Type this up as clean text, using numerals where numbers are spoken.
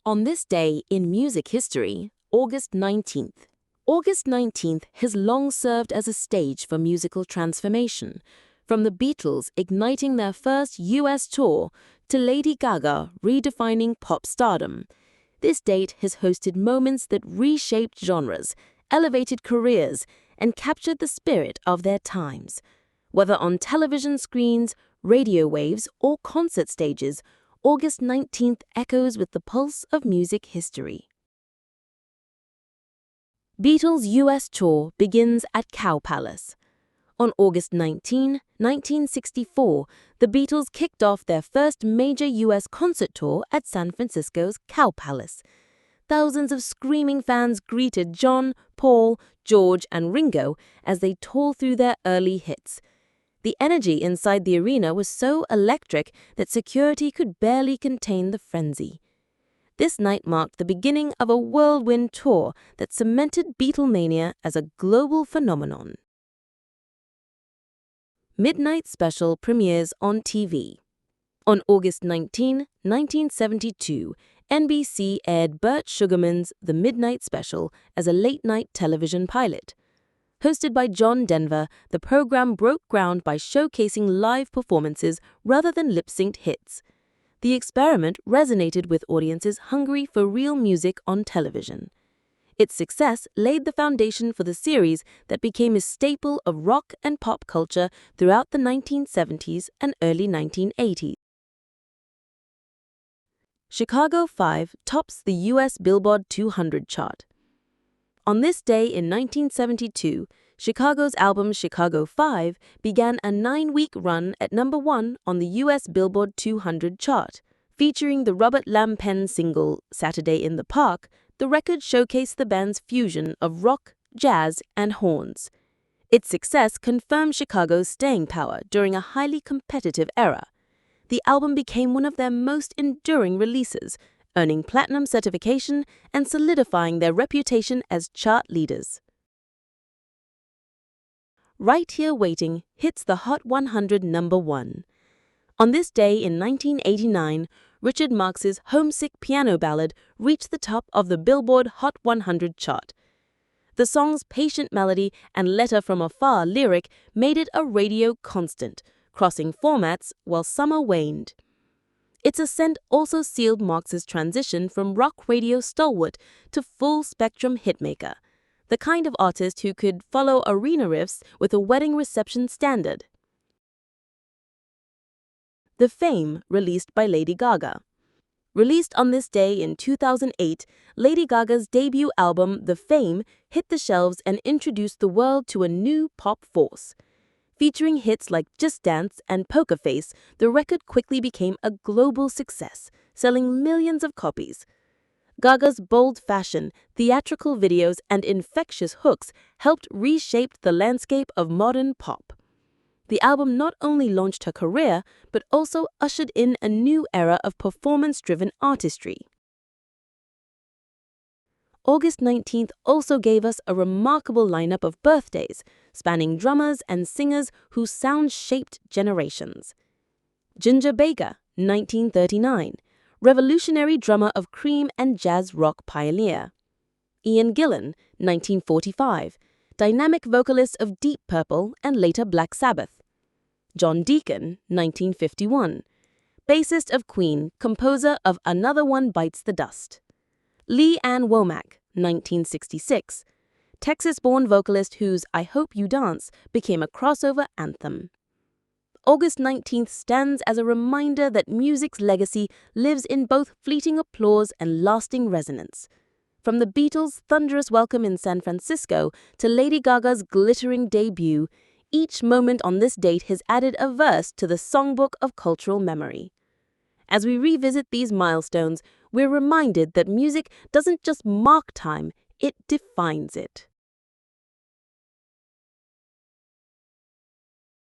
On this day in music history, August 19th. August 19th has long served as a stage for musical transformation, from the Beatles igniting their first US tour to Lady Gaga redefining pop stardom. This date has hosted moments that reshaped genres, elevated careers, and captured the spirit of their times. Whether on television screens, radio waves, or concert stages, August 19th echoes with the pulse of music history. Beatles' US tour begins at Cow Palace. On August 19, 1964, the Beatles kicked off their first major US concert tour at San Francisco's Cow Palace. Thousands of screaming fans greeted John, Paul, George, and Ringo as they tore through their early hits. The energy inside the arena was so electric that security could barely contain the frenzy. This night marked the beginning of a whirlwind tour that cemented Beatlemania as a global phenomenon. Midnight Special premieres on TV. On August 19, 1972, NBC aired Burt Sugarman's The Midnight Special as a late-night television pilot. Hosted by John Denver, the program broke ground by showcasing live performances rather than lip-synced hits. The experiment resonated with audiences hungry for real music on television. Its success laid the foundation for the series that became a staple of rock and pop culture throughout the 1970s and early 1980s. Chicago 5 tops the U.S. Billboard 200 chart. On this day in 1972, Chicago's album Chicago 5 began a 9-week run at number 1 on the U.S. Billboard 200 chart. Featuring the Robert Lampen single Saturday in the Park, the record showcased the band's fusion of rock, jazz, and horns. Its success confirmed Chicago's staying power during a highly competitive era. The album became one of their most enduring releases, earning platinum certification and solidifying their reputation as chart leaders. Right Here Waiting hits the Hot 100 number 1. On this day in 1989, Richard Marx's homesick piano ballad reached the top of the Billboard Hot 100 chart. The song's patient melody and letter from afar lyric made it a radio constant, crossing formats while summer waned. Its ascent also sealed Marx's transition from rock radio stalwart to full-spectrum hitmaker, the kind of artist who could follow arena riffs with a wedding reception standard. The Fame, released by Lady Gaga. Released on this day in 2008, Lady Gaga's debut album, The Fame, hit the shelves and introduced the world to a new pop force. Featuring hits like Just Dance and Poker Face, the record quickly became a global success, selling millions of copies. Gaga's bold fashion, theatrical videos, and infectious hooks helped reshape the landscape of modern pop. The album not only launched her career, but also ushered in a new era of performance-driven artistry. August 19th also gave us a remarkable lineup of birthdays, spanning drummers and singers whose sound shaped generations. Ginger Baker, 1939, revolutionary drummer of Cream and jazz rock pioneer. Ian Gillan, 1945, dynamic vocalist of Deep Purple and later Black Sabbath. John Deacon, 1951, bassist of Queen, composer of Another One Bites the Dust. Lee Ann Womack, 1966, Texas-born vocalist whose I Hope You Dance became a crossover anthem. August 19th stands as a reminder that music's legacy lives in both fleeting applause and lasting resonance. From the Beatles' thunderous welcome in San Francisco to Lady Gaga's glittering debut, each moment on this date has added a verse to the songbook of cultural memory. As we revisit these milestones, we're reminded that music doesn't just mark time, it defines it.